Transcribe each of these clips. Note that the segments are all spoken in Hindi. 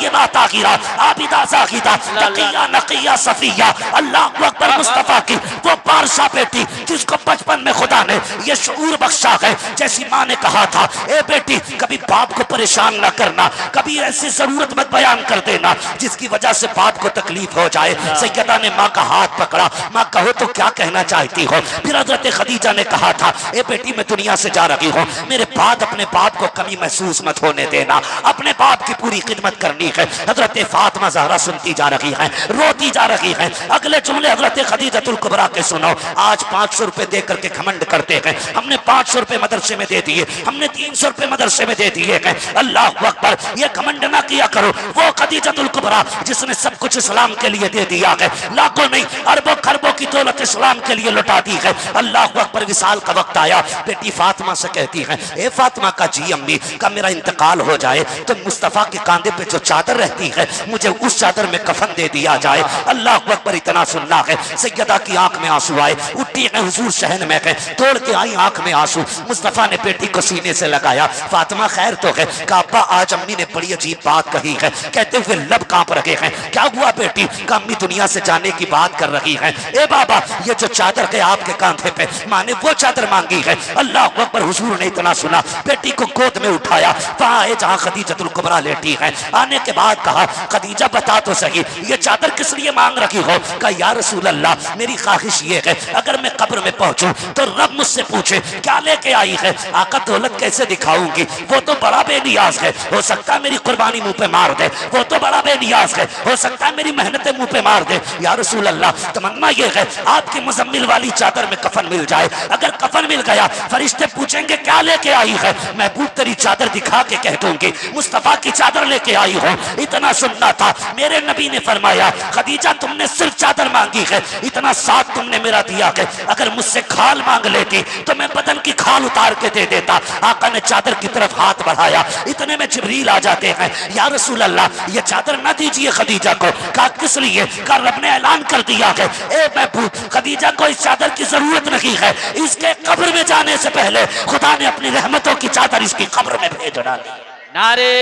तय्यबा ताहिरा, आबिदा ज़ाहिदा, तकिया नकिया सफिया। अल्लाह अकबर। मुस्तफा की वो पारसा बेटी जिसको बचपन में खुदा ने ये शऊर बख्शा है, जैसी माँ ने कहा था, ए बेटी कभी बाप को परेशान ना करना, कभी ऐसी जरूरत मत बयान कर देना जिसकी वजह से बाप को तकलीफ हो जाए। सैयदा ने माँ का हाथ पकड़ा, माँ कहो तो क्या कहना चाहती हो? फिर हजरत खदीजा ने कहा था, ए बेटी मैं दुनिया से जा रही हूँ, मेरे बाद अपने बाप को कमी महसूस मत होने देना, अपने बाप की पूरी खिदमत करनी है। हजरत फातिमा ज़हरा सुनती जा रही है, रोती जा रही है। अगले जुमले हजरत खदीजतुल कुबरा के सुनो। आज 500 रुपए दे करके घमंड करते हैं, हमने 500 रुपए मदरसे में दे दिए, हमने 300 रुपए मदरसे में दे दिए हैं। अल्लाह अकबर। ये घमंड ना किया करो। वो खदीजतुल कुबरा जिसने सब कुछ इस्लाम के लिए दे दिया है, लाखों नहीं अरबों खरबों की दौलत इस्लाम के लिए लौटा दी है। अल्लाह अकबर। विसाल का वक्त आया, बेटी फातिमा से कहती है, ए फातिमा का जी अम्मी का मेरा इंतकाल हो जाए तो मुस्तफ़ा के कांधे पे जो चादर रहती है मुझे उस चादर में कफन दे दिया जाए। अल्लाह अकबर। इतना सुनना है, सैयदा की आंख में आंसू आए, उठी है हुजूर शहन में है, तोड़ के आई आंख में आंसू। मुस्तफ़ा ने बेटी को सीने से लगाया, फातिमा खैर तो है? काबा आज अम्मी ने बड़ी अजीब बात कही है। कहते हुए लब कांप रहे हैं। क्या हुआ बेटी? का अम्मी दुनिया से जाने की बात कर रही है। ए बाबा ये जो चादर है आपके कांधे पे, माँ ने वो चादर मांगी है। अल्लाह अकबर। हुजूर ने इतना सुना, बेटी को गोद में उठाया, वहां है जहां खदीजतुल कुबरा लेटी है। आने के बाद कहा, खदीजा बता तो सही ये चादर किस लिए मांग रखी हो? कहा या रसूल अल्लाह मेरी ख्वाहिश ये है अगर मैं कब्र में पहुंचूं तो रब मुझसे पूछे क्या लेके आई है? आका दौलत कैसे दिखाऊंगी? वो तो बड़ा बेनियाज है, हो सकता है मेरी कुर्बानी मुंह पे मार दे। वो तो बड़ा बेनियाज है, हो सकता है मेरी मेहनतें मुंह पे मार दे। या रसूल अल्लाह तमन्ना ये है आपकी मुजम्मिल वाली चादर में कफन मिल जाए। अगर कफन मिल गया फरिश्ते पूछेंगे क्या लेके आई है, महबूब तेरी चादर दिखा के कह दूंगी मुस्तफा की चादर लेके आई हो। इतना सुनना था, मेरे नबी ने फरमाया, खदीजा तुमने सिर्फ चादर मांगी है, इतना साथ तुमने मेरा दिया है, अगर मुझसे खाल मांग लेती तो मैं बदन की खाल उतार के दे देता। आका ने चादर की तरफ हाथ बढ़ाया, इतने में जिब्रील आ जाते हैं। या रसूल अल्लाह ये चादर न दीजिए खदीजा को। कहा किस लिए? कहा रब ने ऐलान कर दिया है, ए महबूब खदीजा को इस चादर की जरूरत नहीं है, इसके कब्र में जाने से पहले खुदा ने अपनी रहमतों की चादर इसकी कब्र में भेज डाली। नारे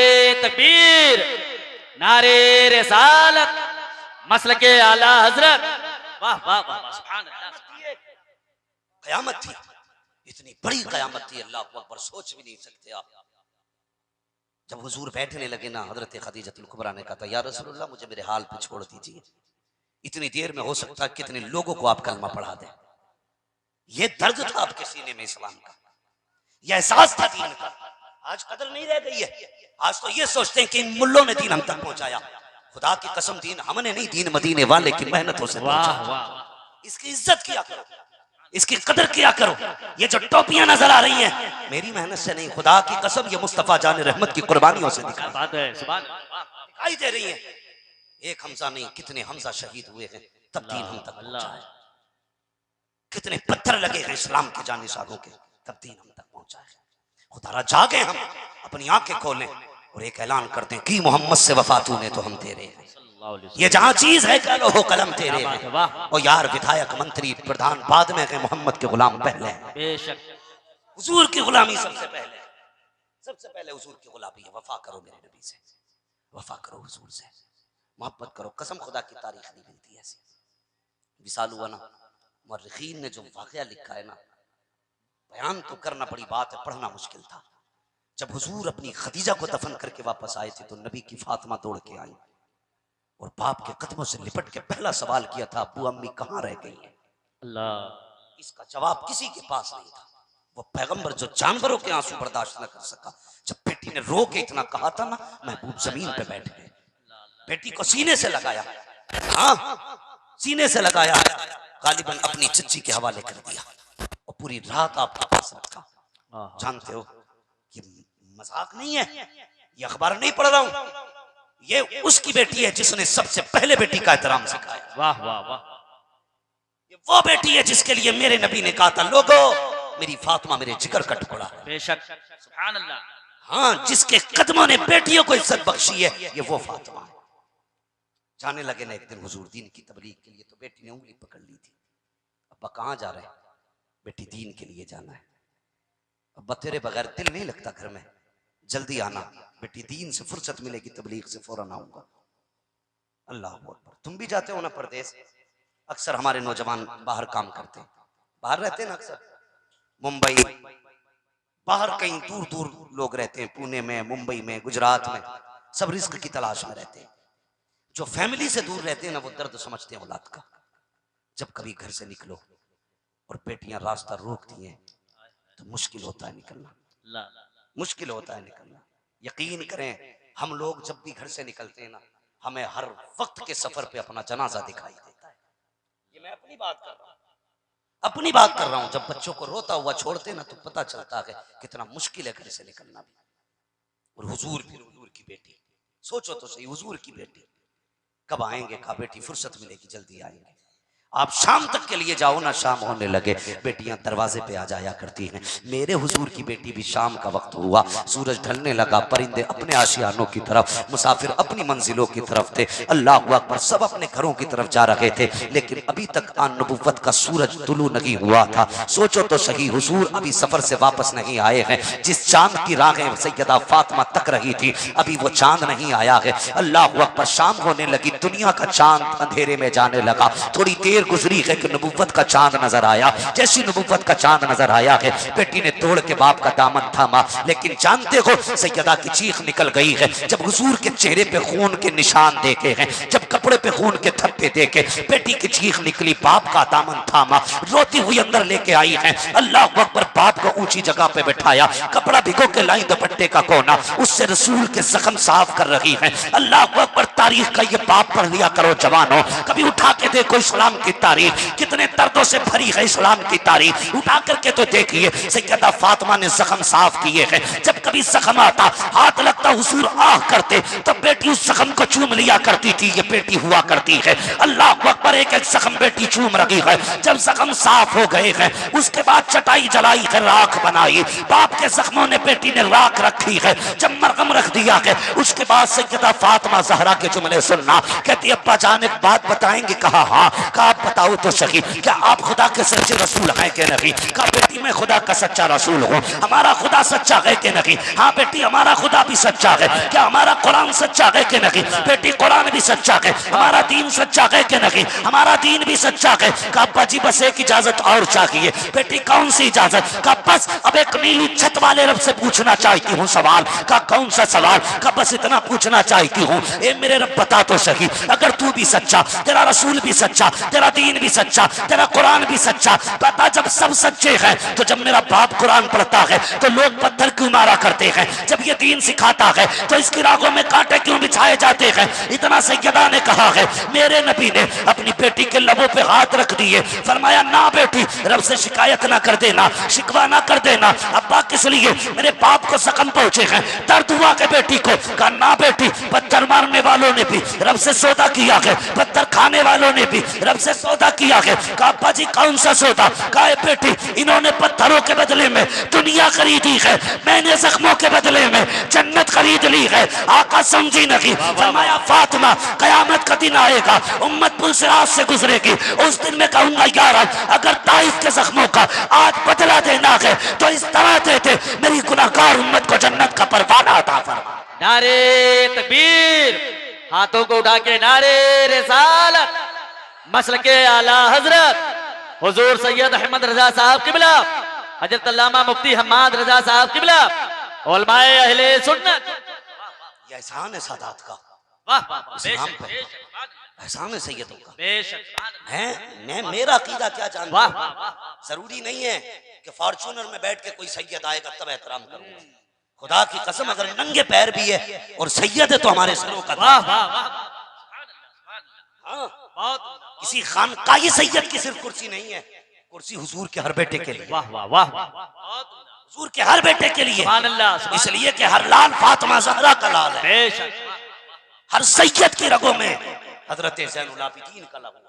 तकबीर, नारे रिसालत, मसलके आला हजरत। वाह वाह वाह, सुभान अल्लाह। कयामत थी, इतनी बड़ी कयामत थी, अल्लाह अकबर, सोच भी नहीं सकते आप। जब हुजूर बैठने लगे ना, हजरत खदीजतुल कुबरा ने कहा, या रसूलल्लाह मुझे मेरे हाल पे छोड़ दीजिए, इतनी देर में हो सकता है कितने लोगों को आप कलमा पढ़ा दें। ये दर्द था आपके सीने में इस्लाम का, यह एहसास था दीन का। आज कदर नहीं रह गई है। आज तो ये सोचते हैं कि इन मुल्लों ने दीन हम तक पहुंचाया। खुदा की कसम दीन हमने नहीं, दीन मदीने वाले की मेहनतों से पहुंचा। इसकी इज्जत किया करो, इसकी कदर किया करो। ये जो टोपियां नजर आ रही हैं मेरी मेहनत से नहीं, खुदा की कसम ये मुस्तफा जान रहमत की कुर्बानियों से दिखाई दे रही है। एक हमजा नहीं, कितने हमजा शहीद हुए हैं तब दीन हम तक पहुंचा है। कितने पत्थर लगे हैं इस्लाम के जानिसारों के तब दीन हम तक पहुंचा है। खुदा जागे, हम अपनी आंखें खोलें और एक ऐलान करते हैं कि मोहम्मद से वफा तूने तो हम तेरे हैं। ये जहां चीज है कलो हो कलम तेरे हैं। और यार विधायक मंत्री प्रधान बाद में है, मोहम्मद के गुलाम पहले हैं। बेशक हुजूर की गुलामी सबसे पहले, सबसे पहले हुजूर की गुलामी है। वफा करो मेरे नबी से, वफा करो हुजूर से, मोहब्बत करो। कसम खुदा की तारीख नहीं मिलती ऐसी। विसाल हुआ ना, मुर्रिखीन ने जो वाकया लिखा है ना, बयान तो करना बड़ी बात है, पढ़ना मुश्किल था। जब हुजूर अपनी खदीजा को दफन करके वापस आए थे तो नबी की फातिमा दौड़ के आई और बाप के कदमों से लिपट के पहला सवाल किया था, अब्बू अम्मी कहाँ रह गई हैं? अल्लाह। इसका जवाब किसी के पास नहीं था। वो पैगंबर जो जानवरों के आंसू बर्दाश्त न कर सका, जब बेटी ने रो के इतना कहा था ना, महबूब जमीन पे बैठ गए, बेटी को सीने से लगाया, हाँ सीने से लगाया, गालिबन अपनी चच्ची के हवाले कर दिया और पूरी रात आपके पास रखा। जानते हो ये मजाक नहीं है, ये अखबार नहीं पढ़ रहा हूं, ये उसकी बेटी है जिसने सबसे पहले बेटी का एहतराम सिखाया। वाह वाह वाह। ये वो बेटी है जिसके लिए मेरे नबी ने कहा था, लोगों मेरी फातिमा मेरे जिगर का टुकड़ा है। बेशक, सुभान अल्लाह। हाँ, जिसके कदमों ने बेटियों को इज्जत बख्शी है, ये वो फातिमा है। जाने लगे ना एक दिन हुजूर दीन की तबलीग के लिए, तो बेटी ने उंगली पकड़ ली थी, अब्बा कहाँ जा रहे हैं? बेटी दीन के लिए जाना है। अब्बा तेरे बगैर दिल नहीं लगता घर में, जल्दी आना। बेटी दीन से फुर्सत मिलेगी तबलीग से फौरन आऊंगा। अल्लाह अकबर। तुम भी जाते हो ना परदेश? अक्सर हमारे नौजवान बाहर काम करते हैं, बाहर रहते हैं ना अक्सर, मुंबई बाहर कहीं दूर दूर लोग रहते हैं, पुणे में, मुंबई में, गुजरात में, सब रिस्क की तलाश में रहते हैं। जो फैमिली से दूर रहते हैं ना वो दर्द समझते हैं औलाद का। जब कभी घर से निकलो और बेटियां रास्ता रोकती हैं तो मुश्किल होता है निकलना, मुश्किल होता है निकलना। यकीन करें हम लोग जब भी घर से निकलते हैं ना हमें हर वक्त के सफर पे अपना जनाजा दिखाई देता है। ये मैं अपनी बात कर रहा हूँ, अपनी बात कर रहा हूँ। जब बच्चों को रोता हुआ छोड़ते ना तो पता चलता है कितना मुश्किल है घर से निकलना भी। और हुजूर, फिर हुजूर की बेटी, सोचो तो सही, हुजूर की बेटी कब आएंगे? कहा बेटी फुर्सत मिलेगी जल्दी आएंगे। आप शाम तक के लिए जाओ ना, शाम होने लगे बेटियां दरवाजे पे आ जाया करती हैं। मेरे हुजूर की बेटी भी शाम का वक्त हुआ, सूरज ढलने लगा, परिंदे अपने आशियानों की तरफ, मुसाफिर अपनी मंजिलों की तरफ थे। अल्लाह अकबर, सब अपने घरों की तरफ जा रहे थे, लेकिन अभी तक नबुव्वत का सूरज तुलू नहीं हुआ था। सोचो तो सही, हुजूर अभी सफर से वापस नहीं आए हैं। जिस चांद की राहें सैयदा फातिमा तक रही थी अभी वो चांद नहीं आया है। अल्लाह अकबर, शाम होने लगी, दुनिया का चांद अंधेरे में जाने लगा। थोड़ी देर गुजरी है कि नबुव्वत का चांद नजर आया। जैसी नबुव्वत का चांद नजर आया है बेटी ने तोड़ के बाप का दामन थामा, लेकिन जानते हो सैयदा की चीख निकल गई है जब हुजूर के चेहरे पे खून के निशान देखे हैं, जब कपड़े पे खून के थप्पे देखे, बेटी की चीख निकली, बाप का दामन थामा, रोती हुई अंदर लेके आई है। अल्लाह अकबर, बाप को ऊंची जगह पे बैठाया, कपड़ा भिगो के लाई दुपट्टे का कोना, उससे रसूल के जख्म साफ कर रही है। अल्लाह अकबर, तारीख का ये बाप पढ़ लिया करो जवानों, कभी उठा के देखो इस्लाम की तारीख, कितने दर्दों से भरी है इस्लाम की तारीख, उठा करके तो देखिए। सैयदा फातिमा ने जख्म साफ किए हैं, जब कभी जख्म आता, हाथ लगता, हुजूर आह करते तो बेटी उस जख्म को चूम लिया करती थी। ये बेटी हुआ करती है। अल्लाह अकबर, एक एक जख्म बेटी चूम रही है। जब जख्म साफ हो गए हैं उसके बाद चटाई जलाई है, राख बनाई, बाप के जख्मों ने बेटी ने राख रखी है। जब मरहम रख दिया है उसके बाद सैयदा फातिमा ज़हरा के जुमले सुनना, कहती अब्बा जान एक बात बताएंगे? कहा हाँ। कहा आप बताओ तो सही, क्या आप खुदा के सच्चे रसूल हैं कि नहीं? कहा बेटी मैं खुदा का सच्चा रसूल हूँ। हमारा खुदा सच्चा है कि नहीं? हाँ बेटी हमारा खुदा भी सच्चा है। क्या हमारा कुरान सच्चा है कि नहीं? बेटी कुरान भी सच्चा है। हमारा दीन सच्चा है कि नहीं? हमारा दीन भी सच्चा है। कहा अब्बा जी बस एक इजाजत और चाहिए। बेटी कौन सी इजाजत? कहा बस अब एक नीली छत वाले रब से पूछना चाहती हूँ सवाल। कहा कौन सा सवाल? कहा बस इतना पूछना चाहती हूँ, ए मेरे रब बता तो सही, अगर तू भी सच्चा, तेरा रसूल भी सच्चा, तेरा दीन भी सच्चा, तेरा कुरान भी सच्चा, बता जब सब सच्चे हैं तो जब मेरा बाप कुरान पढ़ता है तो लोग पत्थर क्यों मारा करते हैं? जब ये दीन सिखाता है तो इसकी रागों में कांटे क्यों बिछाए जाते हैं? इतना सैयदा ने कहा है। मेरे नबी ने अपनी बेटी के लबों पे हाथ रख दिए, फरमाया ना बेटी रब से शिकायत ना कर देना, शिकवा ना कर देना। अब्बा किस लिए? मेरे बाप को जख्म पहुंचे हैं, दर्द हुआ के बेटी को। कहा ना बेटी पत्थर मारने वालों ने भी रब से सौदा किया है, पत्थर खाने वालों ने भी रब से सौदा किया है। कहा अब्बा जी कौन सा सौदा? कहा बेटी इन्होंने पत्थरों के बदले में दुनिया खरीदी है, मैंने जख्मों के बदले में जन्नत खरीद ली है। आका समझी नहीं। फरमाया फातिमा कयामत का दिन आएगा, उम्मत पुल सिरात से गुजरेगी, उस दिन में कहूंगा यार अगर ताइफ के जख्मों का आज बदला देना है तो इस तरह देते मेरी गुनाहगार उम्मत को जन्नत का परवाना अता फरमा। नारे तकबीर, हाथों को उठा के नारे रिसालत, मसल के आला हजरत हुजूर सैयद अहमद रजा साहब किबला, हजरत अल्लामा मुफ्ती हम्माद रजा साहब किबला, उलमाए अहले सुन्नत। ये एहसान है सादात का, वाह वाह वाह, इस्लाम बेशक पर बेशक एहसान है सैयदों का। बेशक। हैं मैं मेरा अकीदा क्या जानता वाह हूं? वाह वाह, जरूरी नहीं है कि फॉर्चूनर में बैठ के कोई सैयद आएगा तब एहतराम करूंगा। खुदा की कसम अगर नंगे पैर भी है और सैयद है तो हमारे सरों का वाह वाह वाह, हाँ, बहुत किसी खानकाही सैयद की सिर्फ कुर्सी नहीं है, कुर्सी हुजूर के हर बेटे के लिए, वाह वाह वाह वाह, बहुत हुजूर के हर बेटे के लिए, सुभान अल्लाह, सुभान इसलिए कि हर लाल फातिमा ज़हरा का लाल है, बेशक, हर सैयद की रगों में हजरत ज़ैनुल आबिदीन का लहू है।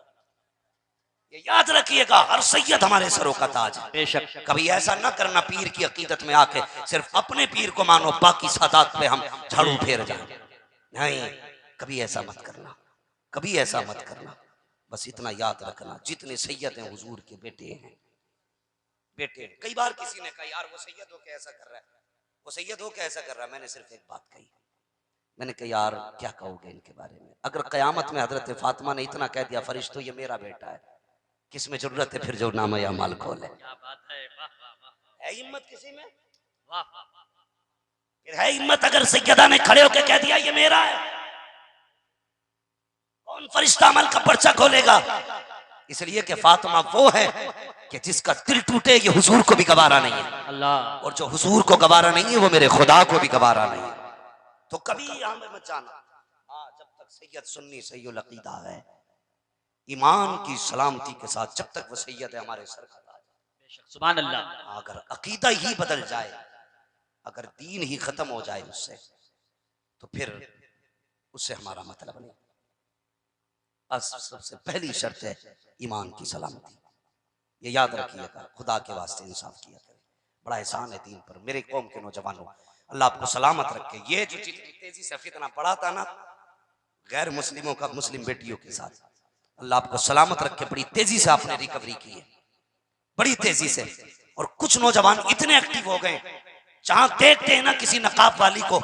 ये याद रखिएगा, हर सैयद हमारे सरों का ताज है। बेशक। कभी ऐसा न करना पीर की अकीदत में आके सिर्फ अपने पीर को मानो, बाकी सादात पे हम झाड़ू फेर जाए, नहीं, कभी ऐसा मत करना, कभी ऐसा मत करना। बस इतना याद रखना, जितने सैयद हैं हुजूर के बेटे हैं, बेटे। कई बार किसी ने कहा यार वो सैयद हो के ऐसा कर रहा है, वो सैयद हो के ऐसा कर रहा है। मैंने सिर्फ एक बात कही, मैंने कहा यार क्या कहोगे इनके बारे में, अगर कयामत में हजरत फातिमा ने इतना कह दिया फरिश्तों ये मेरा बेटा है, किस में जरूरत है फिर जो नाम या माल खोले। है हिम्मत किसी में? फिर है हिम्मत अगर सैयदा ने खड़े होकर कह दिया ये मेरा है, कौन फरिश्ता अमल का पर्चा खोलेगा? इसलिए कि फातिमा वो है कि जिसका दिल टूटे ये हुजूर को भी गवारा नहीं है अल्लाह, और जो हुजूर को गवारा नहीं है वो मेरे खुदा को भी गवारा नहीं है। तो कभी यहाँ में मत जाना। हाँ, जब तक सैयद सुन्नी सैयद अकीदा है, ईमान की सलामती के साथ, जब तक वो सैयद है हमारे सर का ताज। सुभान अल्लाह। अगर अकीदा ही बदल जाए, अगर दीन ही खत्म हो जाए उससे, तो फिर उससे हमारा मतलब नहीं। बस सबसे पहली शर्त है ईमान की सलामती, ये याद रखिएगा। खुदा के वास्ते इंसाफ किया करें, बड़ा एहसान है दीन पर। मेरे कौम के नौजवानों, अल्लाह आपको सलामत रखे। ये जो जितनी तेजी से फितना पड़ा था ना गैर मुस्लिमों का मुस्लिम बेटियों के साथ, अल्लाह आपको सलामत रखे। बड़ी तेजी से आपने रिकवरी की है, बड़ी तेजी से। और कुछ नौजवान इतने एक्टिव हो गए, जहां देखते हैं ना किसी नकाब वाली को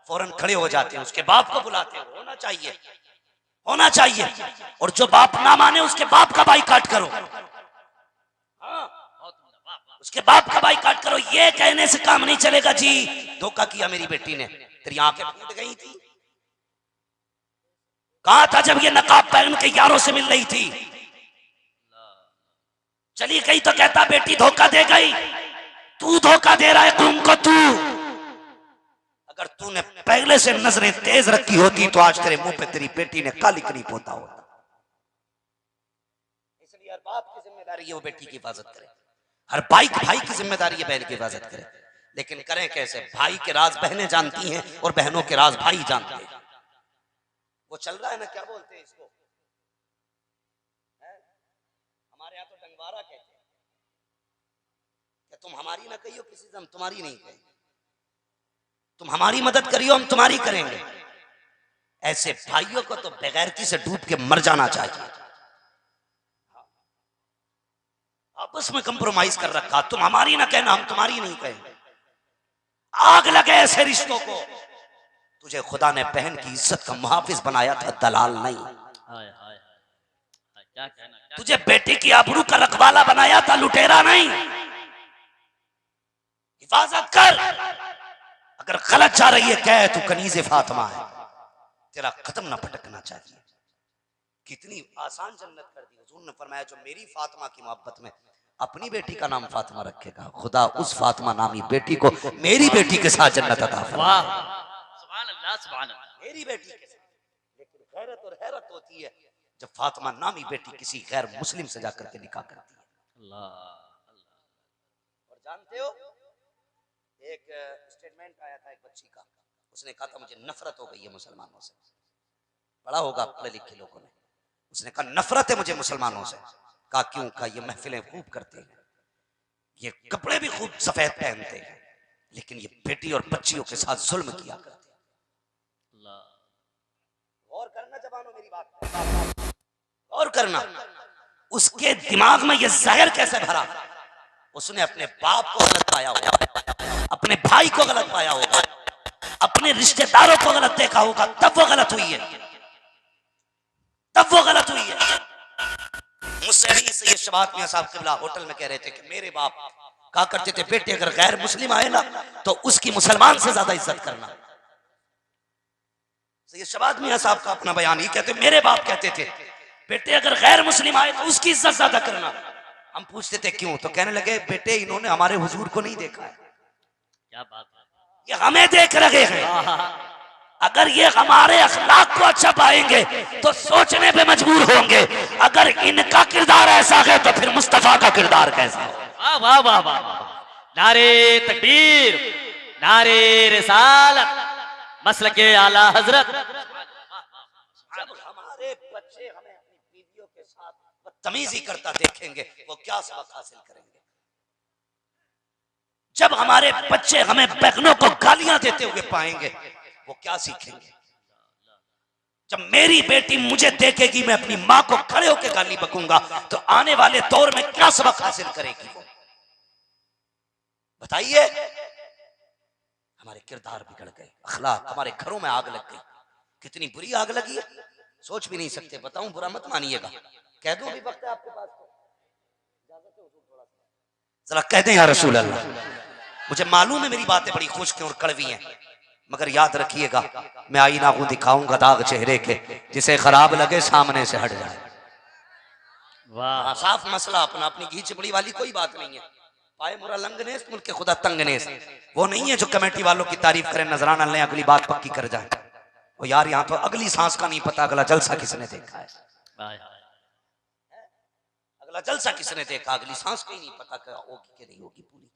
फौरन खड़े हो जाते हैं, उसके बाप को बुलाते हैं। होना चाहिए, होना चाहिए। और जो बाप ना माने उसके बाप का बाइकाट करो। हाँ, उसके बाप का बाइकाट करो। ये कहने से काम नहीं चलेगा जी धोखा किया मेरी बेटी ने, तेरी आंखें फूट गई थी। कहा था जब ये नकाब पहन के यारों से मिल रही थी, चली गई तो कहता बेटी धोखा दे गई। तू धोखा दे रहा है कौम को तू। अगर तूने पहले से नजरें तेज रखी होती तो आज तेरे मुंह पे तेरी बेटी ने कालिक नहीं पोता होता। इसलिए हर बाप की जिम्मेदारी है वो बेटी की हिफाजत करे, हर भाई की जिम्मेदारी है बहन की हिफाजत करे। लेकिन करें कैसे? भाई के राज बहनें जानती हैं और बहनों के राज भाई जानते हैं। वो चल रहा है ना, क्या बोलते हैं इसको, हमारे यहाँ तो डंगवारा कहते हैं। क्या तुम हमारी ना कहियो किसी से, हम तुम्हारी नहीं कहेंगे। तुम हमारी मदद करियो, हम तुम्हारी करेंगे। ऐसे भाइयों को तो बेगैरती से डूब के मर जाना चाहिए। आपस में कंप्रोमाइज कर रखा, तुम हमारी ना कहना, हम तुम्हारी नहीं कहेंगे। आग लगे ऐसे रिश्तों को। तुझे खुदा ने बहन की इज्जत का मुहाफिज बनाया था, दलाल नहीं। क्या कहना, तुझे बेटी की आबरू का रखवाला बनाया था, लुटेरा नहीं। हिफाजत कर। अगर गलत जा रही है कह तू कनीज़े फातिमा है, तेरा कदम ना भटकना चाहिए। कितनी आसान जन्नत कर दी। हुजूर ने फरमाया जो मेरी फातिमा की मोहब्बत में अपनी बेटी का नाम फातिमा रखेगा, खुदा उस फातिमा नामी बेटी को मेरी बेटी के साथ जन्नत अता फरमाए। सुभान अल्लाह, सुभान अल्लाह। मेरी बेटी के साथ। लेकिन गैरत और हैरत होती है जब फातिमा नामी बेटी किसी गैर मुस्लिम से जाकर के निकाह करती है। अल्लाह। और जानते हो एक स्टेटमेंट आया था एक बच्ची का, उसने कहा था मुझे नफरत हो गई है मुसलमानों से। बड़ा होगा पढ़े लिखे लोगों ने। उसने कहा नफरत है मुझे मुसलमानों से। कहा क्यों? कहा ये महफिलें खूब करते हैं, ये कपड़े भी खूब सफेद पहनते हैं, लेकिन ये बेटी और बच्चियों के साथ जुल्म किया करते हैं। गौर करना जवानों मेरी बात, गौर करना। उसके दिमाग में ये जहर कैसे भरा? उसने अपने बाप को गलत पाया होगा, अपने भाई को गलत पाया होगा, अपने रिश्तेदारों को गलत देखा होगा, तब वो गलत हुई है, तब वो गलत हुई है। मुझसे भी सैयद शबात मियां साहब क़िबला होटल में कह रहे थे कि मेरे बाप कहा करते थे बेटे अगर गैर मुस्लिम आए ना तो उसकी मुसलमान से ज्यादा इज्जत करना। सैयद शबात मियां साहब का अपना बयान ही कहते, मेरे बाप कहते थे बेटे अगर गैर मुस्लिम आए तो उसकी इज्जत ज्यादा करना। हम पूछते थे क्यों? तो कहने लगे बेटे इन्होंने हमारे हुजूर को नहीं देखा है। क्या बात है, ये हमें देख रहे हैं। अगर ये हमारे अखलाक को अच्छा पाएंगे तो सोचने पे मजबूर होंगे, अगर इनका किरदार ऐसा है तो फिर मुस्तफा का किरदार कैसा हो। वाह वाह वाह वाह। नारे तकबीर, नारे रिसालत, मसलके आला हजरत। जब हमारे बच्चे हमें अपनी बीवियों के साथ बदतमीजी करता देखेंगे वो क्या सबक हासिल करेंगे? जब हमारे बच्चे हमें बहनों को गालियां देते हुए पाएंगे वो क्या सीखेंगे? जब मेरी बेटी मुझे देखेगी मैं अपनी मां को खड़े होकर गाली बकूंगा तो आने वाले दौर में क्या सबक हासिल करेगी वो? बताइए। हमारे किरदार बिगड़ गए, अखलाक, हमारे घरों में आग लग गई। कितनी बुरी आग लगी है सोच भी नहीं सकते। बताऊं, बुरा मत मानिएगा, कह दूं, अभी वक्त है आपके पास तो जरा कह दें या रसूल अल्लाह। मुझे मालूम है मेरी बातें बड़ी खुश्क और कड़वी हैं, मगर याद रखिएगा, मैं आईना को दिखाऊंगा दाग चेहरे के, जिसे खराब लगे सामने से हट जाए। वाह, साफ मसला अपना, अपनी घी चिपड़ी वाली कोई बात नहीं है। पाए मुरा लंगनेस मुल्क के खुदा तंगनेस, वो नहीं है जो कमेटी वालों की तारीफ करें, नजराना लें, अगली बात पक्की कर जाए। ओ यार, यहाँ तो अगली सांस का नहीं पता अगला जलसा किसने देखा है। अगला जलसा किसने देखा, अगली सांस का ही नहीं पता क्या होगी कि नहीं होगी पूरी।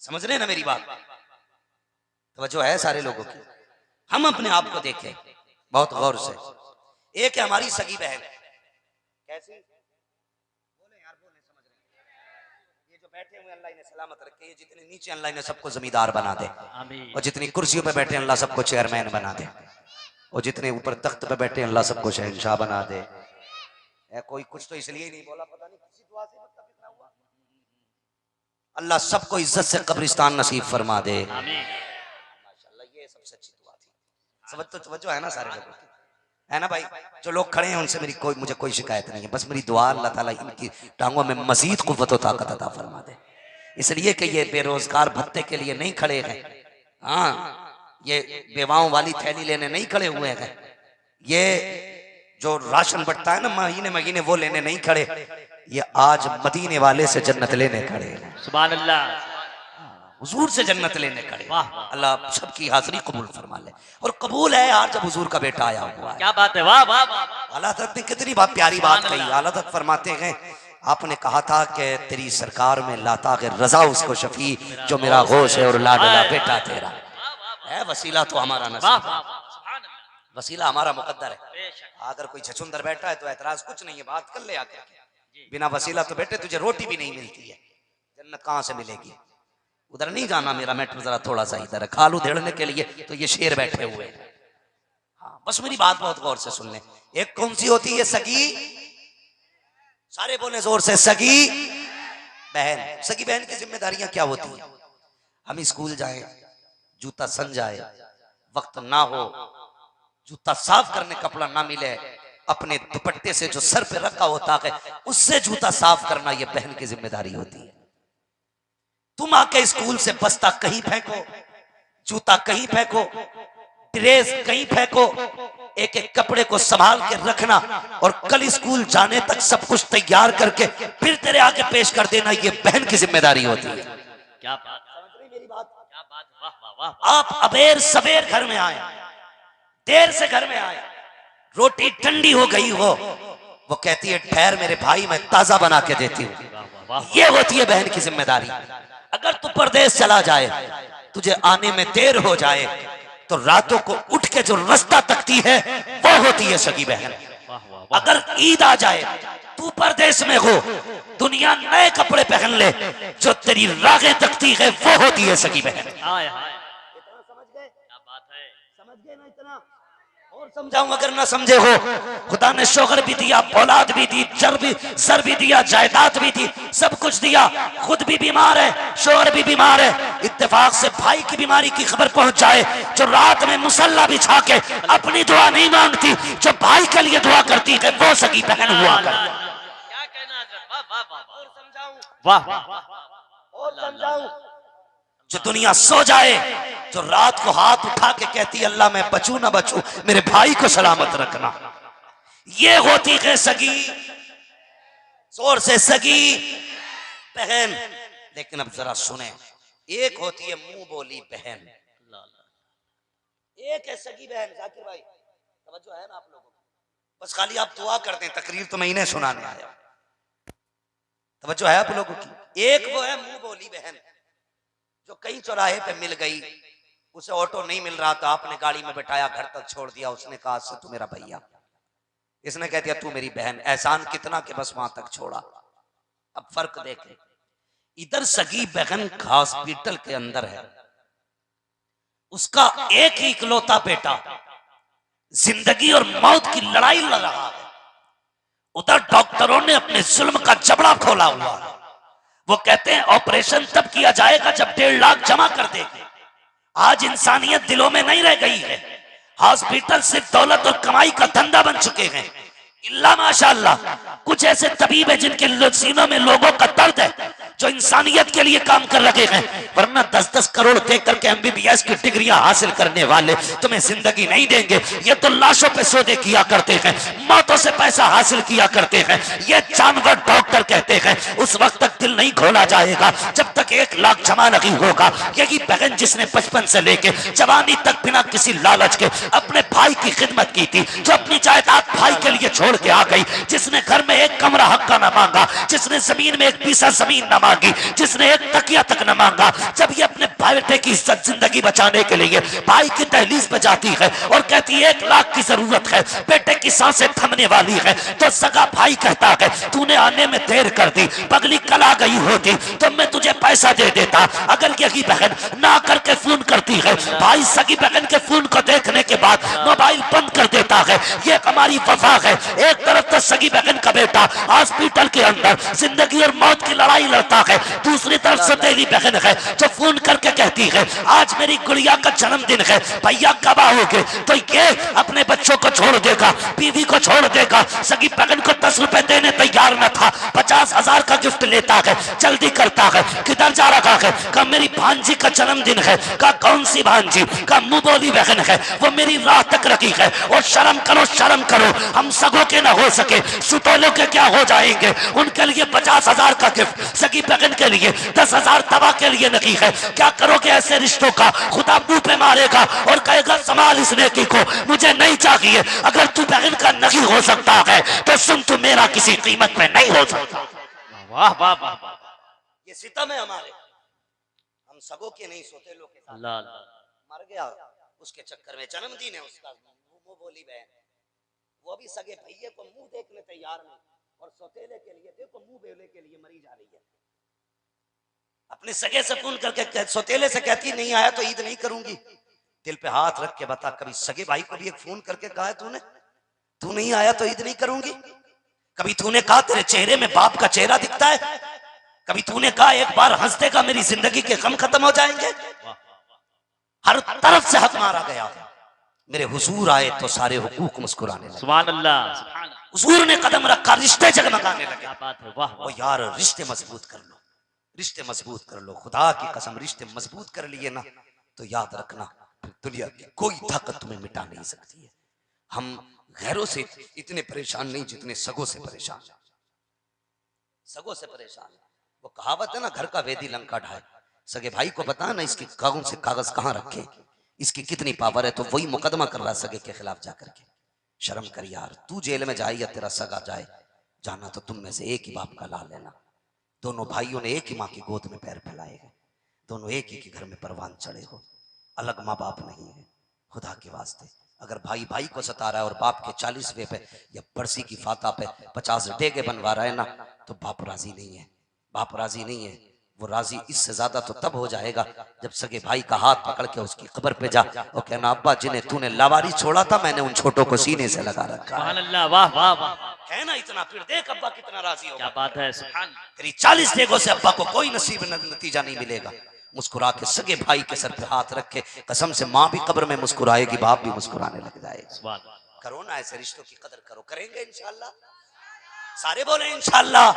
समझ रहे ना मेरी बात? तवज्जो है सारे लोगों की। हम अपने आप को देखें बहुत गौर से। एक है हमारी सगी बहन, कैसी बोले यार, बोले, समझ रहे? ये जो बैठे हुए अल्लाह इन्हें सलामत रखे, ये जितने नीचे अल्लाह इन्हें सबको जमींदार बना दे, और जितनी कुर्सियों पे बैठे अल्लाह सबको चेयरमैन बना दे, और जितने ऊपर तख्त पे बैठे अल्लाह सबको शहंशाह बना दे। कोई कुछ तो इसलिए ही नहीं बोला, पता नहीं किसी दुआ से मतलब इतना हुआ। अल्लाह सबको इज्जत से कब्रिस्तान नसीब फरमा दे। माशाल्लाह, ये सबसे अच्छी दुआ थी। समझ तो तवज्जो है ना सारे लोगों की, है ना भाई? जो लोग खड़े हैं उनसे मुझे कोई शिकायत नहीं है, बस मेरी दुआ अल्लाह ताला इनकी टांगों में मजीद कुव्वत और ताकत अता फरमा दे। इसलिए कि ये बेरोजगार भत्ते के लिए नहीं खड़े हैं, हाँ, ये बेवाओं वाली थैली लेने नहीं खड़े हुए हैं, ये जो राशन बंटता है ना महीने महीने वो लेने नहीं खड़े, ये आज मदीने वाले से जन्नत लेने खड़े हैं। सुभान अल्लाह, हुजूर से जन्नत लेने खड़े। अल्लाह सबकी हाजिरी कबूल फरमा ले। और कबूल है यार जब हुजूर का बेटा आया हुआ है। क्या बात है, वाह वाह वाह। आला हज़रत ने कितनी बात प्यारी बात कही। आला हज़रत फरमाते हैं, आपने कहा था कि तेरी सरकार में लाता के रजा उसको शफी जो मेरा होश है और लाडला बेटा तेरा है। वसीला तो हमारा नसीब, वसीला हमारा मुकद्दर है। अगर कोई छछुंदर बैठा है तो एतराज कुछ नहीं है, बात कर ले आकर। बिना वसीला तो बेटे तुझे रोटी भी नहीं मिलती है, जन्नत कहां से मिलेगी? उधर नहीं जाना, मेरा मैटर जरा थोड़ा सा इधर है। खालू धेड़ने के लिए तो ये शेर बैठे हुए हैं। हाँ, बस मेरी बात बहुत गौर से सुन ले। एक कौन सी होती है? सगी, सारे बोले जोर से, सगी बहन। सगी बहन की जिम्मेदारियां क्या होती हैं? हम स्कूल जाए, जूता सन जाए, वक्त ना हो, जूता साफ करने कपड़ा ना मिले, अपने दुपट्टे से जो सर पे रखा होता है उससे जूता साफ करना, ये बहन की जिम्मेदारी होती है। तुम आके स्कूल से बस्ता कहीं फेंको, जूता कहीं फेंको, ड्रेस कहीं फेंको, एक एक कपड़े को संभाल के रखना और कल स्कूल जाने तक सब कुछ तैयार करके फिर तेरे आगे पेश कर देना, ये बहन की जिम्मेदारी होती है। क्या बात, समझ रही मेरी बात? क्या बात, वाह वाह वाह। आप अबेर सवेर घर में आए, देर से घर में आए, रोटी ठंडी हो गई हो, वो कहती है ठहर मेरे भाई मैं ताजा बना के देती हूँ। ये होती है बहन की जिम्मेदारी। अगर तू परदेश चला जाए, तुझे आने में देर हो जाए, तो रातों को उठ के जो रास्ता तकती है वो होती है सगी बहन। अगर ईद आ जाए, तू परदेश में हो, दुनिया नए कपड़े पहन ले, जो तेरी रागें तकती है वो होती है सगी बहन। समझ गए? क्या बात है, समझ गए ना? इतना और समझाऊं अगर ना समझे हो। खुदा ने शोहर भी दिया, औलाद भी दी, सर भी दिया, जायदाद भी दी, सब कुछ दिया। खुद भी बीमार है, शोहर भी बीमार है। इत्तेफाक से भाई की बीमारी की खबर पहुंच जाए, जो रात में मुसल्ला बिछा के अपनी दुआ नहीं मांगती, जो भाई के लिए दुआ करती है, वो सगी बहन हुआ कर। क्या कहना? और समझाऊं, वाह वाह, और समझाऊं। जो दुनिया सो जाए, जो रात को हाथ उठा के कहती अल्लाह मैं बचू ना बचू, मेरे भाई को सलामत रखना, ये होती है सगी, जोर से सगी बहन। लेकिन अब जरा सुने, एक होती है मुंह बोली बहन, एक है सगी बहन। जाकिर भाई तवज्जो है ना आप लोगों को? बस खाली आप दुआ करते हैं, तकरीर तो मैं इन्हें सुनाने आया। तवज्जो है आप लोगों की? एक वो है मुंह बोली बहन, जो कहीं चौराहे पे मिल गई, उसे ऑटो नहीं मिल रहा था, आपने गाड़ी में बैठाया, घर तक छोड़ दिया, उसने कहा से तू मेरा भैया, इसने कह दिया तू मेरी बहन। एहसान कितना कि बस वहां तक छोड़ा। अब फर्क देखें, इधर सगी बहन हॉस्पिटल के अंदर है, उसका एक ही इकलौता बेटा जिंदगी और मौत की लड़ाई लड़ रहा है। उधर डॉक्टरों ने अपने जुल्म का जबड़ा खोला हुआ है। वो कहते हैं ऑपरेशन तब किया जाएगा जब 1.5 लाख जमा कर देंगे। आज इंसानियत दिलों में नहीं रह गई है। हॉस्पिटल सिर्फ दौलत और कमाई का धंधा बन चुके हैं। इल्ला माशाअल्लाह कुछ ऐसे तबीब है जिनके सीनों में लोगों का दर्द है, जो इंसानियत के लिए काम कर रहे हैं। वरना 10-10 करोड़ दे करके MBBS की डिग्रियां हासिल करने वाले तुम्हें जिंदगी नहीं देंगे। ये तो लाशों पे सौदे किया करते हैं, मौतों से पैसा हासिल किया करते हैं। ये जानवर डॉक्टर कहते हैं। उस वक्त तक दिल नहीं खोला जाएगा जब तक 1 लाख जमा नहीं होगा। यही बहन जिसने बचपन से लेके जवानी तक बिना किसी लालच के अपने भाई की खिदमत की थी, जो अपनी जायदाद भाई के लिए छोड़ के आ गई, जिसने घर में 1 कमरा हक्का न मांगा, जिसने जमीन में 1 पीसा जमीन न मांगी, जिसने 1 तकिया तक न मांगा, जब ये अपने बेटे की इज्जत जिंदगी बचाने के लिए भाई की दहलीज पे जाती है और कहती है 1 लाख की जरूरत है, बेटे की सांसें थमने वाली है, तो सगा भाई कहता है तूने आने में देर कर दी, पगली कल आ गई होती तो मैं तुझे पैसा दे देता। अगर यही बहन ना करके फोन करती है, भाई सगी बहन के फोन को देखने के बाद मोबाइल बंद कर देता है। ये हमारी वफा है। एक तरफ तो सगी बहन का बेटा हॉस्पिटल के अंदर जिंदगी और मौत की लड़ाई लड़ता है, दूसरी तरफ सौतेली बहन है जो फोन करके कहती है आज मेरी गुड़िया का जन्मदिन है, भैया कब आओगे? तो ये अपने बच्चों को छोड़ देगा, बीवी को छोड़ देगा, सगी बहन को 10 रुपए देने तैयार न था, 50,000 का गिफ्ट लेता है, जल्दी करता है, किधर जा रहा है? कहा मेरी भांजी का जन्मदिन है। कहा कौन सी भांजी? कहा मुंह बोली बहन है, वो मेरी राह तक रखी है। और शर्म करो, शर्म करो, हम सगों के ना हो सके सुतोलों के क्या हो जाएंगे? उनके लिए 50,000 का गिफ्ट, सगी बहन के लिए 10,000 दवा के लिए नहीं है। क्या करोगे ऐसे रिश्तों का? खुदा मुंह पे मारेगा और कहेगा संभाल इस नेकी को, मुझे नहीं चाहिए। अगर तू बहन का नहीं हो सकता है तो सुन, तू मेरा किसी कीमत में नहीं हो सकता। वाह वाह वाह वाह। ये सितम है हमारे, हम सगों के नहीं सोते लोग के साथ। अल्लाह अल्लाह। मर गया उसके चक्कर में, जन्मदिन है उसका, मुंह बोली बहन, वो भी सगे भैये को मुंह देखने तैयार नहीं, और सौतेले के लिए देखो मुंह बेले के लिए मरी जा रही है। अपने सगे से फोन करके सौतेले से कहती नहीं आया तो ईद नहीं करूंगी। दिल पे हाथ रख के बता, कभी सगे भाई को भी एक फोन करके कहा है तूने, तू नहीं आया तो ईद नहीं करूंगी? कभी तूने कहा तेरे चेहरे में बाप का चेहरा दिखता है? कभी तूने कहा एक बार हंस देगा मेरी जिंदगी के गम खत्म हो जाएंगे? हर तरफ से हक मारा गया। मेरे हुजूर आए तो सारे हुकूक मुस्कुराने लगे। सुभान अल्लाह, सुभान अल्लाह। हुजूर ने कदम रखा, रिश्ते जगमगाने लगे। क्या बात है, वाह ओ वाह। यार रिश्ते मजबूत कर लो, रिश्ते मजबूत कर लो, खुदा की कसम रिश्ते मजबूत कर लिए ना तो याद रखना दुनिया की कोई ताकत तुम्हें मिटा नहीं सकती है। हम गैरों से इतने परेशान नहीं जितने सगों से परेशान, सगों से परेशान। वो कहावत है ना, घर का वेदी लंका ढाए। सगे भाई को पता ना इसकी कौन से कागज कहाँ रखे, इसकी कितनी पावर है, तो वही मुकदमा कर रहा सगे के खिलाफ जाकर के। शर्म कर यार, तू जेल में जाए या तेरा सगा जाए, जाना तो तुम में से एक ही बाप का ला लेना। दोनों भाइयों ने एक ही माँ की गोद में पैर फैलाए हैं, दोनों एक ही के घर में परवान चढ़े हो, अलग माँ बाप नहीं है। खुदा के वास्ते अगर भाई भाई को सता रहा है और बाप के 40वें पे या बरसी की फाता पे 50 डेगे बनवा रहा है ना, तो बाप राजी नहीं है, बाप राजी नहीं है। वो राजी इससे ज्यादा तो तब हो जाएगा जब सगे भाई का हाथ पकड़ के उसकी कब्र पे जा और कहना अब्बा जिन्हें तूने लावारी छोड़ा था मैंने उन छोटों को सीने से लगा रखा। सुभान अल्लाह, वाह वाह वाह। है ना इतना, फिर देख अब्बा कितना राजी होगा। क्या बात है, सुभान। तेरी 40 डेगों से अब्बा को कोई नसीब नतीजा नहीं मिलेगा। मुस्कुरा के सगे भाई के सर पे हाथ रख के कसम से माँ भी कब्र में मुस्कुराएगी, बाप भी मुस्कुराने लग जाएगा। सुभान। करो ना ऐसे रिश्तों की कदर करो, करेंगे इंशाल्लाह, सारे बोले इंशाल्लाह।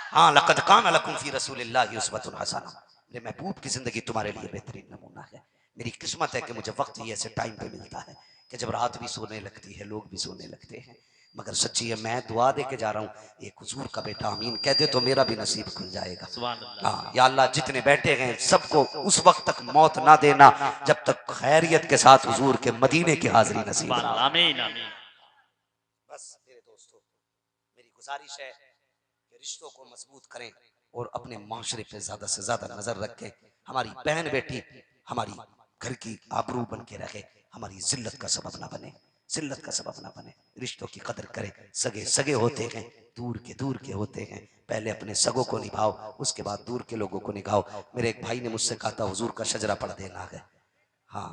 हाँ, लक़द कान लकुम फी रसूलिल्लाहि उस्वतुन हसना। मेरे महबूब की जिंदगी तुम्हारे लिए बेहतरीन नमूना है। मेरी किस्मत है कि मुझे वक्त ही ऐसे टाइम पे मिलता है कि जब रात भी सोने लगती है, लोग भी सोने लगते हैं। मगर सच्ची है, मैं दुआ दे के जा रहा हूँ, एक हुजूर का बेटा आमीन कह दे तो मेरा भी नसीब खुल जाएगा। सुभान अल्लाह। हाँ या अल्लाह, जितने बैठे हैं सबको उस वक्त तक मौत ना देना जब तक खैरियत के साथ हुजूर के मदीने की हाजिरी नसीब ना हो। आमीन आमीन। बस मेरे दोस्तों, मेरी गुजारिश है कि रिश्तों को मजबूत करें और अपने माशरे पे ज्यादा से ज्यादा नजर रखें। हमारी बहन बेटी हमारी घर की आबरू बन के रखे, हमारी जिल्लत का सबब ना बने, जिल्लत का सबब ना बने। रिश्तों की कदर करें। सगे सगे होते हैं, दूर के होते हैं। पहले अपने सगों को निभाओ, उसके बाद दूर के लोगों को निभाओ। मेरे एक भाई ने मुझसे कहा था हुजूर का शजरा पढ़ देना है। हाँ,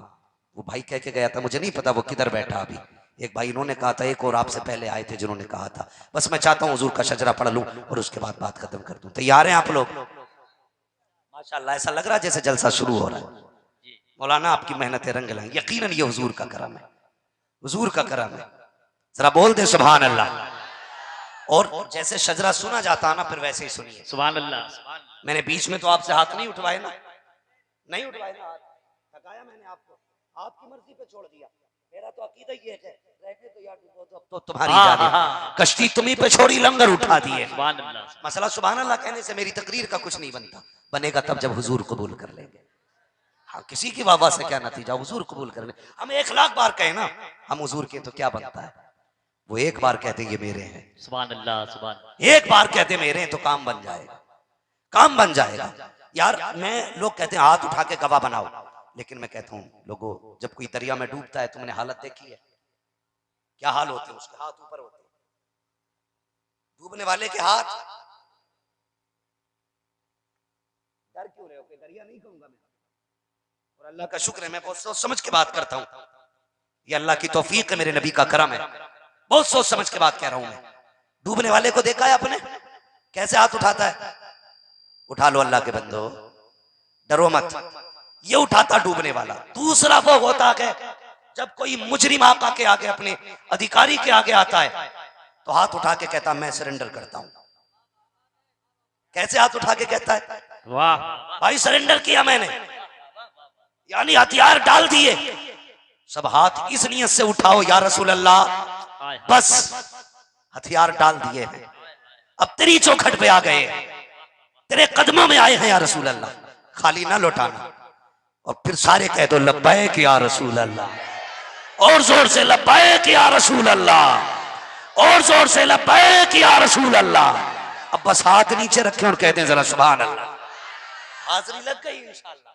वो भाई कह के गया था, मुझे नहीं पता वो किधर बैठा अभी। एक भाई इन्होंने कहा था, एक और आपसे पहले आए थे जिन्होंने कहा था। बस मैं चाहता हूँ हुजूर का शजरा पढ़ लूं और उसके बाद बात खत्म कर दूं। तैयार हैं आप लोग? माशाल्लाह, ऐसा लग रहा है जैसे जलसा शुरू हो रहा है। मौलाना आपकी मेहनतें रंग लाएंगी, यकीनन ये हुजूर का करम है, हुजूर का करम है। जरा बोल दे सुभान अल्लाह। और जैसे शजरा सुना जाता है ना, फिर वैसे ही सुनिए। सुभान अल्लाह। मैंने बीच में तो आपसे हाथ नहीं उठवाए ना, नहीं उठवाए ना हाथ, थकाया मैंने आपको, आपकी मर्जी पे छोड़ दिया। मेरा तो अकीदा ये है, रहने तो यार तो तुम्हारी जाने, कश्ती तुम्ही पे छोड़ी, लंगर उठा दिए। सुभान अल्लाह। मसला सुभान अल्लाह कहने से मेरी तकरीर का कुछ नहीं बनता, बनेगा तब जब हुजूर कबूल कर लेंगे। हाँ, किसी की वाह से क्या नतीजा, हुजूर कबूल कर ले। हम 1,00,000 बार कहें ना हम हुजूर के, तो क्या बनता है? वो एक बार कहते ये मेरे हैं, सुभान अल्लाह। सुभान, एक बार कहते मेरे हैं तो काम बन जाएगा, काम बन जाएगा। यार मैं, लोग कहते हैं हाथ उठा के गवाह बनाओ, लेकिन मैं कहता हूं लोगों, जब कोई दरिया में डूबता है तुमने हालत देखी है, क्या हाल होते हैं उसके? हाथ ऊपर होते हैं, डूबने वाले के हाथ। डर क्यों रहे हो? कि दरिया नहीं कहूंगा मैं, और अल्लाह का शुक्र है मैं बहुत सोच समझ के बात करता हूं, ये अल्लाह की तौफीक है, मेरे नबी का करम है, बहुत सोच समझ के बात कह रहा हूं मैं। डूबने वाले को देखा है आपने कैसे हाथ उठाता है? उठा लो अल्लाह के बंदो, डरो मत, ये उठाता डूबने वाला। दूसरा वो होता है जब कोई मुजरिम आका के आगे, अपने अधिकारी के आगे आता है, तो हाथ उठा के कहता मैं सरेंडर करता हूं। कैसे हाथ उठा के कहता है? वाह भाई सरेंडर किया मैंने, यानी हथियार डाल दिए। सब हाथ इस नियत से उठाओ या रसूल अल्लाह, बस हथियार डाल दिए हैं, अब तेरी चौखट पे आ गए, तेरे कदमों में आए हैं या रसूल अल्लाह, खाली ना लौटाना। और फिर सारे कह दो लब्बैक या रसूल अल्लाह, और जोर से लब्बैक या रसूल अल्लाह, और जोर से लब्बैक या रसूल अल्लाह। अब बस हाथ नीचे रखे और कहते हैं जरा सुभान अल्लाह। हाजिरी लग गई, इंशाअल्लाह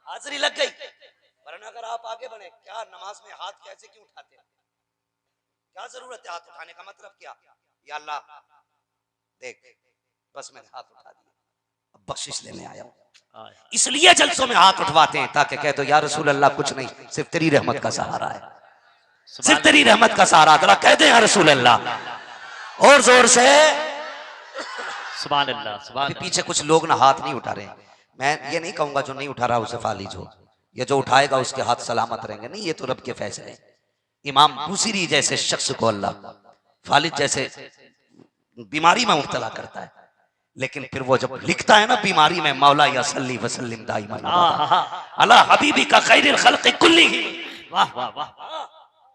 हाजिरी लग गई। वरना अगर आप आगे बढ़े, क्या नमाज में हाथ कैसे क्यों उठाते हैं? क्या जरूरत है हाथ उठाने का? मतलब क्या? या अल्लाह देख, बस मैंने हाथ उठा दिया, अब बख्शिश लेने आया हूं। इसलिए जलसों में हाथ उठवाते हैं ताकि कह दो या रसूल अल्लाह कुछ नहीं, सिर्फ तेरी रहमत का सहारा है, सिर्फ तेरी रहमत का सहारा। जरा कह दे या रसूल अल्लाह, और जोर से सुभान अल्लाह। सुभान, पीछे कुछ लोग ना हाथ नहीं उठा रहे हैं, मैं ये नहीं कहूंगा जो नहीं उठा रहा उसे फालिज हो, ये जो उठाएगा उसके हाथ सलामत रहेंगे, नहीं, ये तो रब के फैसले। इमाम बुसीरी जैसे शख्स को अल्लाह फालिज जैसे बीमारी में मुब्तला करता है, लेकिन फिर वो जब लिखता है ना बीमारी में, मौला या सल्ली वसल्लिम दाइमन अला हबीबी का खैरिल खल्क़ि कुल्ली। वाह वाह वाह,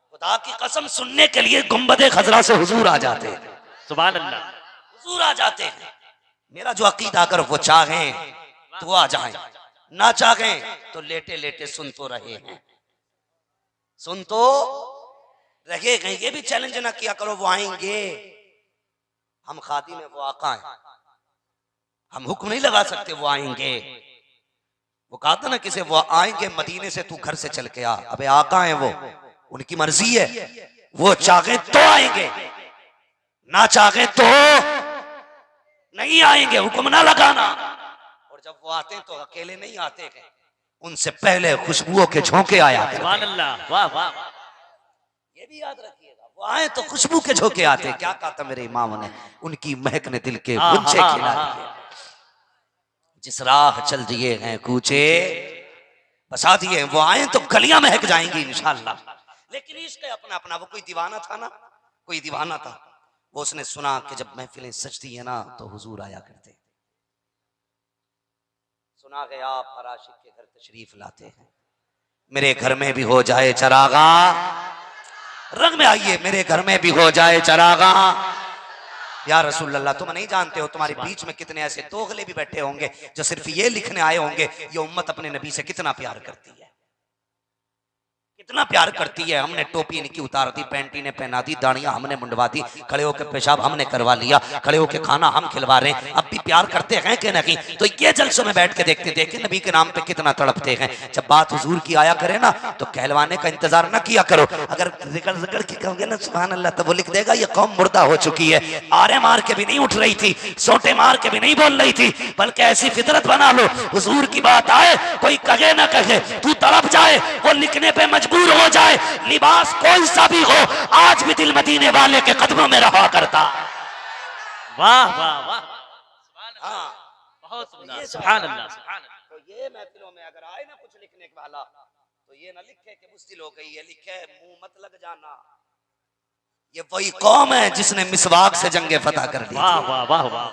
खुदा की कसम, सुनने के लिए गुंबदे खजरा से हुजूर आ जाते हैं, सुभान अल्लाह, हुजूर आ जाते हैं। मेरा जो अकीदा, अगर वो चाहें तो आ जाएं, ना चाहें तो लेटे लेटे सुन तो रहे हैं, सुन तो रहे हैं। ये भी चैलेंज ना किया करो वो आएंगे, हम खादिम है वो आका है, हम हुक्म नहीं लगा सकते वो आएंगे। वो कहा था ना किसे, वो आएंगे मदीने से, तू घर से चल के आ। अबे आका है वो, उनकी मर्जी है, वो चाहे तो आएंगे, ना चाहे तो नहीं आएंगे, हुक्म ना लगाना। और जब वो आते हैं तो अकेले नहीं आते हैं, उनसे पहले खुशबुओं के झोंके आया करते। सुभान अल्लाह, वाह वाह, ये भी याद रखिएगा, वो आए तो खुशबू के झोंके आते। क्या कहा था मेरे इमाम ने, उनकी महक ने दिल के गुंजे खिला दिए। जिस राह चल दिए हैं कूचे बसा दिए, वो आए तो गलियां महक जाएंगी इंशाअल्लाह। लेकिन इश्क अपना अपना, वो कोई दीवाना था ना, कोई दीवाना था, वो उसने सुना कि जब महफिलें सजती है ना तो हुजूर आया करते। सुना कि आप हर आशिक के घर तशरीफ लाते हैं, मेरे घर में भी हो जाए चरागा, रंग में आइए मेरे घर में भी हो जाए चरागा। या रसूल अल्लाह, तुम नहीं जानते हो तुम्हारे बीच में कितने ऐसे दोगले भी बैठे होंगे जो सिर्फ ये लिखने आए होंगे ये उम्मत अपने नबी से कितना प्यार करती है, कितना प्यार करती है। हमने टोपी इनकी उतार दी, पैंट इन्हें पहना दी, दाढ़ियां हमने मुंडवा दी, खड़े होकर पेशाब हमने करवा लिया, खड़े होकर खाना हम खिलवा रहे हैं, अब भी प्यार करते हैं कि नहीं? तो ये जलसों में बैठ के देखते देखे नबी के नाम पे कितना तड़पते हैं। जब बात हुजूर की आया करे ना तो कहलवाने का इंतजार ना किया करो। अगर जिक्र जिक्र की कहोगे ना सुभान अल्लाह, तो वो लिख देगा ये कौम मुर्दा हो चुकी है, आरे मार के भी नहीं उठ रही थी, सोटे मार के भी नहीं बोल रही थी, बल्कि ऐसी फितरत बना लो हुजूर की बात आए कोई कहे ना कहे, तू तड़प जाए, वो लिखने पे मजबूर हो जाए, लिबास कोई सा भी हो, आज भी दिल मदीने वाले के कदमों में रहा करता। वाह वाह वाह, हाँ, बहुत सुभान अल्लाह, सुभान अल्लाह। तो ये ये महफिलों में अगर आए ना कुछ लिखने वाला तो ये ना लिखे कि मुश्किल हो गई है, लिखे मुंह मत लग जाना। ये वही कौम है जिसने मिसवाक से जंगे फतह कर ली। वाह वाह वाह वाह।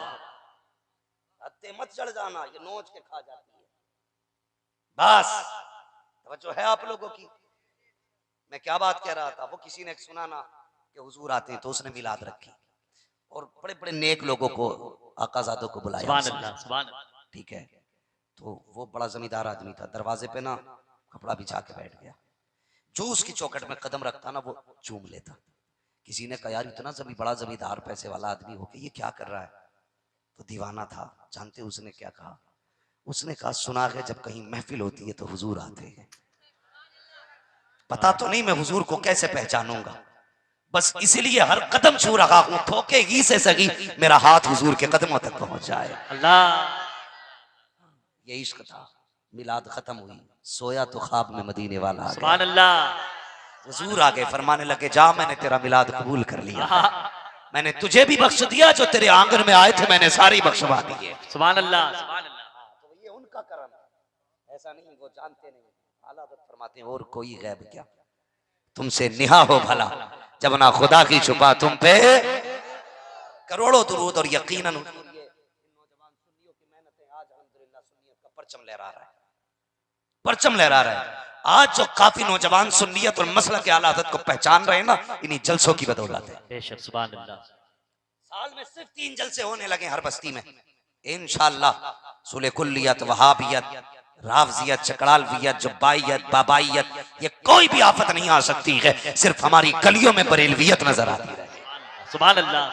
हत्ते मत चढ़ जाना, ये नोच के खा जाती है। बस तवज्जो है आप लोगों की। मैं क्या बात कह रहा था, वो किसी ने सुना ना कि हुजूर आते हैं तो उसने मिलाद रखी और बड़े बड़े नेक लोगों को आकाजादों को बुलाया। सुभान अल्लाह सुभान अल्लाह। ठीक है, तो वो बड़ा जमींदार आदमी था, दरवाजे पे ना कपड़ा बिछा के बैठ गया। जो उसकी चौखट में कदम रखता ना वो चूम लेता। किसी ने कहा यार इतना बड़ा जमींदार पैसे वाला आदमी होके ये क्या कर रहा है, तो दीवाना था। जानते उसने क्या कहा? उसने कहा सुना है जब कहीं महफिल होती है तो हुजूर आते हैं। पता तो नहीं मैं हुजूर को कैसे पहचानूंगा, बस इसीलिए हर कदम छू रहा हूं, ठोकेगी से सगी मेरा हाथ हुजूर के कदमों तक पहुंच जाए। अल्लाह। ये इश्क था। मिलाद खत्म हुई, सोया तो ख्वाब में मदीने वाला आ सुभान गया। अल्लाह। हुजूर आगे फरमाने लगे जा मैंने तेरा मिलाद कबूल कर लिया, मैंने तुझे भी बख्श दिया, जो तेरे आंगन में आए थे मैंने सारी बख्शवा दी है। सुभान अल्लाह सुभान अल्लाह। तो ये उनका करम है, ऐसा नहीं वो जानते नहीं। आला फरमाते हैं और कोई गैब क्या, तुमसे निहा हो भला जब ना खुदा की छुपा तुम पे करोड़ों दुरूद। और यकीनन इन नौजवान सुन्नियों की मेहनतें आज अल्हम्दुलिल्लाह सुन्नियत का परचम लहरा रहा है, परचम लहरा रहा है। आज जो काफी नौजवान सुन्नियत और मसलक के आला हज़रत को पहचान रहे हैं ना, इन्हीं जलसों की बदौलत है। बेशक सुभान अल्लाह। साल में सिर्फ 3 जलसे होने लगे हर बस्ती में इंशाअल्लाह। सुले कुल्लियत, वहाबियत, रावजियत, चकड़ालवियत, जुब्बाइयत, बाबाइयत, ये कोई भी आफत नहीं आ सकती है, सिर्फ हमारी गलियों में बरेलवियत नजर आती है। सुभान अल्लाह।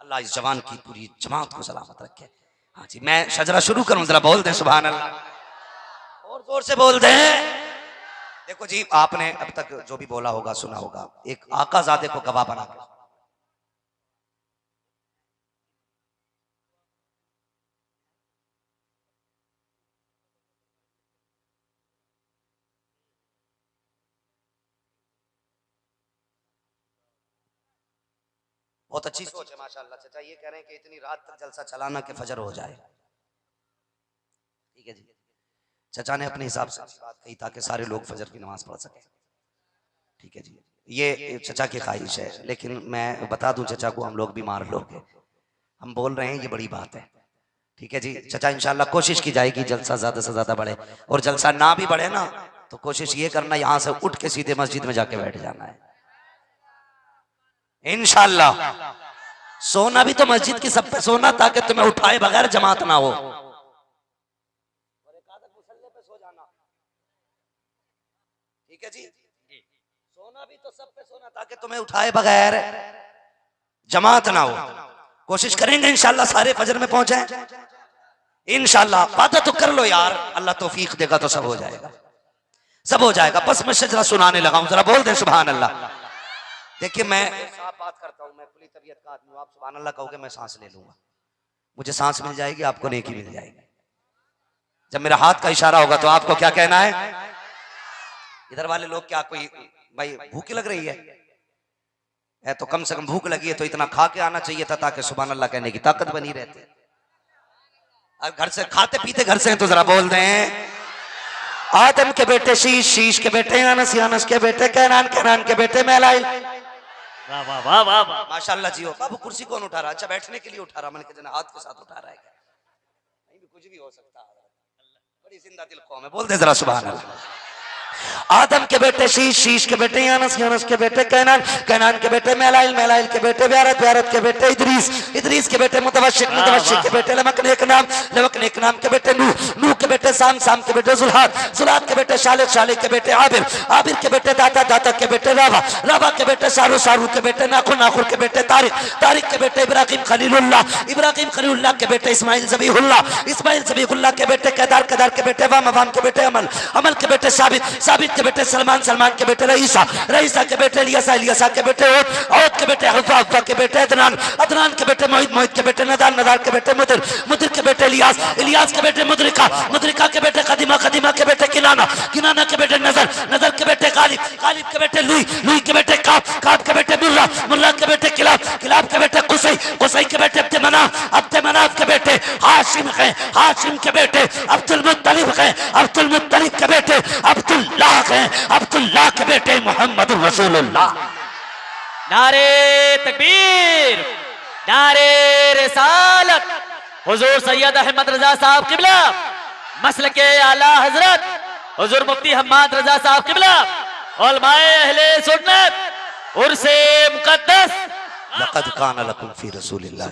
अल्लाह इस जवान की पूरी जमात को सलामत रखे। हाँ जी, मैं शजरा शुरू करूं, जरा बोल दें सुभान अल्लाह, और जोर से बोल दें। देखो जी, आपने अब तक जो भी बोला होगा सुना होगा। एक आकाजादे को गवाह बना के बहुत अच्छी सोच है माशाल्लाह। चाचा ये कह रहे हैं कि इतनी रात तक जलसा चलाना कि फजर हो जाए। ठीक है जी, चाचा ने अपने हिसाब से बात कही ताकि सारे लोग फजर की नमाज पढ़ सकें। ठीक है जी, ये चाचा की ख्वाहिश है, लेकिन मैं बता दूं चाचा को हम लोग बीमार लोग हैं, हम बोल रहे हैं ये बड़ी बात है। ठीक है जी चाचा, इंशाल्लाह कोशिश की जाएगी जलसा ज्यादा से ज्यादा बढ़े, और जलसा ना भी बढ़े ना तो कोशिश ये करना यहाँ से उठ के सीधे मस्जिद में जाके बैठ जाना है इंशाल्लाह। सोना भी तो मस्जिद की सब पे सोना, ताकि तुम्हें उठाए बगैर जमात ना हो। और एक आदत मुसल्ले पे सो जाना। ठीक है जी, सोना भी तो सब पे सोना ताकि तुम्हें उठाए बगैर जमात ना हो। कोशिश करेंगे इंशाल्लाह सारे फजर में पहुंचे इंशाल्लाह। वादा तो कर लो यार, अल्लाह तौफीक देगा तो सब हो जाएगा, सब हो जाएगा। बस मैं शजरा सुनाने लगा हूं, जरा बोल दे सुभान अल्लाह। देखिए मैं साफ बात करता हूँ, मैं खुली तबीयत का आदमी हूँ। आप सुभान अल्लाह कहोगे मैं सांस ले लूंगा, मुझे सांस मिल जाएगी, आपको नेकी मिल जाएगी। जब मेरा हाथ का इशारा होगा तो आपको क्या कहना है? इधर वाले लोग क्या कोई भाई भूख लग रही है तो कम से कम भूख लगी है तो इतना खा के आना चाहिए था ताकि सुभान अल्लाह कहने की ताकत बनी रहती। अब घर से खाते पीते घर से हैं तो जरा बोल दें। आदम के बेटे शीश, शीश के बेटे अनस, अनस के बेटे कैनान, कैनान के बेटे मैलाइल। वाह वाह वाह वाह वाह। माशाल्लाह जी हो। बाबू कुर्सी कौन उठा रहा? अच्छा बैठने के लिए उठा रहा, मैंने कहते हाथ के साथ उठा रहा है क्या? नहीं भी कुछ भी हो सकता है, बड़ी जिंदा दिल कौम है। बोल दे जरा सुभान अल्लाह। आदम के बेटे शीश, शीश के बेटे अनस, अनस के बेटे कैनान, कैनान के बेटे मैलाइल, मैलाइल के बेटे ब्यारत, ब्यारत के बेटे इदरीस, इदरीस के बेटे मुतवशिक, मुतवशिक के बेटे लमक नेक नाम, लमक नेक नाम के बेटे नूह, नूह के बेटे साम, साम के बेटे जुल्हाद, जुल्हाद के बेटे शालिक, शालिक के बेटे आबिर, आबिर के बेटे दाता, दाता के बेटे रावा, रावा के बेटे शारू, शारू के बेटे नाखुर, नाखुर के बेटे तारिक, तारिक के बेटे इब्राहिम खलीलुल्लाह, इब्राहिम खलीलुल्लाह के बेटे इस्माइल ज़बीहुल्लाह, इस्माइल ज़बीहुल्लाह के बेटे केदार, केदार के बेटे वाम, वाम के बेटे अमल, अमल के बेटे साबित, साबित के बेटे सलमान, सलमान के बेटे रईसा, रईसा के बेटे इलियासा, इलियासा के बेटे औद, औद के बेटे हफ़ा, हफ़ा के बेटे अदनान, अदनान के बेटे मोहित, मोहित के बेटे नदार, नदार के बेटे मुदिर, मुदिर के बेटे इलियास, इलियास के बेटे मुदरिका, मुदरिका के बेटे कदीमा, कदीमा के बेटे किनाना, किनाना के बेटे नजर, नजर के बेटे गालिब, गालिब के बेटे लुई, लुई के बेटे काब, काब के बेटे मुर्रा, मुर्रा के बेटे किलाब, किलाब के बेटे कुसै, कुसै के बेटे अब्द मनाफ, अब्द मनाफ के बेटे हाय हाशिम हैं, हाशिम के बेटे अब्दुल मुत्तलिब हैं, अब्दुल मुत्तलिब के बेटे अब्दुल्लाह हैं, अब्दुल्लाह के बेटे मोहम्मद रसूलुल्लाह। नारे तकबीर, नारे रिसालत, हुजूर सैयद अहमद रजा साहब किबला, मसलके आला हजरत हुजूर मुफ्ती हम्माद रजा साहब किबला, उलमाए अहले सुन्नत, उर्से मुकद्दस। लक़द कान लकुम फी रसूलिल्लाह,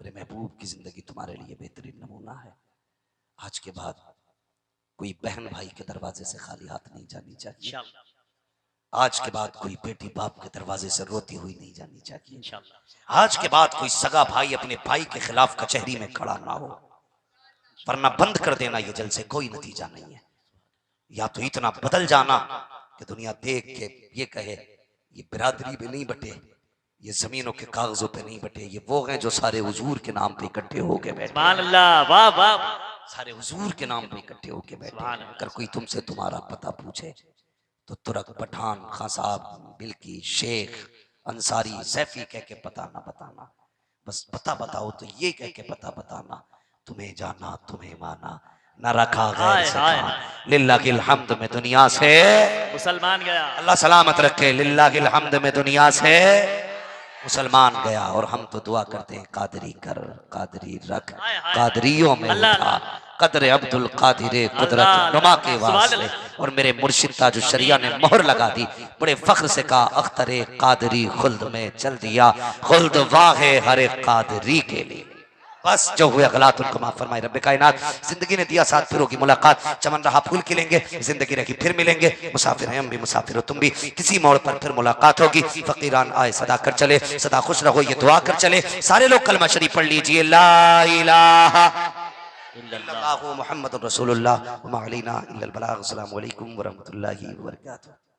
मेरे महबूब की जिंदगी तुम्हारे लिए बेहतरीन नमूना है। आज के बाद कोई बहन भाई के दरवाजे से खाली हाथ नहीं जानी चाहिए। आज के बाद कोई बेटी बाप के दरवाजे से रोती हुई नहीं जानी चाहिए। आज के बाद कोई सगा भाई अपने भाई के खिलाफ कचहरी में खड़ा ना हो, वरना बंद कर देना, ये जल से कोई नतीजा नहीं है। या तो इतना बदल जाना कि दुनिया देख के ये कहे ये बिरादरी में नहीं बटे, ये जमीनों के कागजों पे नहीं बटे, ये वो हैं जो सारे हुजूर के नाम पे इकट्ठे होके बैठे। अल्लाह, वाह वाह, सारे हुजूर के नाम पे इकट्ठे होके बैठे। अगर कोई तुमसे तुम्हारा पता पूछे तो तुरक, पठान, खां साहब, बिल्की, शेख, अंसारी, सैफी कह के पता ना बताना। बस पता बताओ तो ये कह के पता बताना, तुम्हें जाना तुम्हें माना, न रखा गैर से खाना। लिल्लाहिल हम्द में दुनिया से मुसलमान गया, अल्लाह सलामत रखे। लिल्लाहिल हम्द में दुनिया से मुसलमान गया। और हम तो दुआ करते हैं कादरी कर, कादरी रख, कादरियों में उठा, कदर अब्दुल कादिर कुदरत नुमा के वास्ते। और मेरे मुर्शिद ताजु शरिया ने मोहर लगा दी, बड़े फख्र से कहा अख्तरे कादरी खुल्द में चल दिया, खुल्द वाहे हरे कादरी के लिए। बस जो हुए गलत उनको माफ फरमाए रब्बे कायनात। जिंदगी ने दिया साथ, फिर होगी मुलाकात, चमन रहा फूल खिलेंगे, जिंदगी रही फिर मिलेंगे। मुसाफिर हैं हम भी, मुसाफिर हो तुम भी, किसी मोड़ पर फिर मुलाकात होगी। फकीरान आए सदा कर चले, सदा खुश रहो ये दुआ कर चले। सारे लोग कलमा शरीफ पढ़ लीजिए, ला इलाहा इल्लल्लाहु मुहम्मदुर रसूलुल्लाह व मा अलैना इल्लल बलाग। अस्सलामु अलैकुम व रहमतुल्लाहि व बरकातुहू।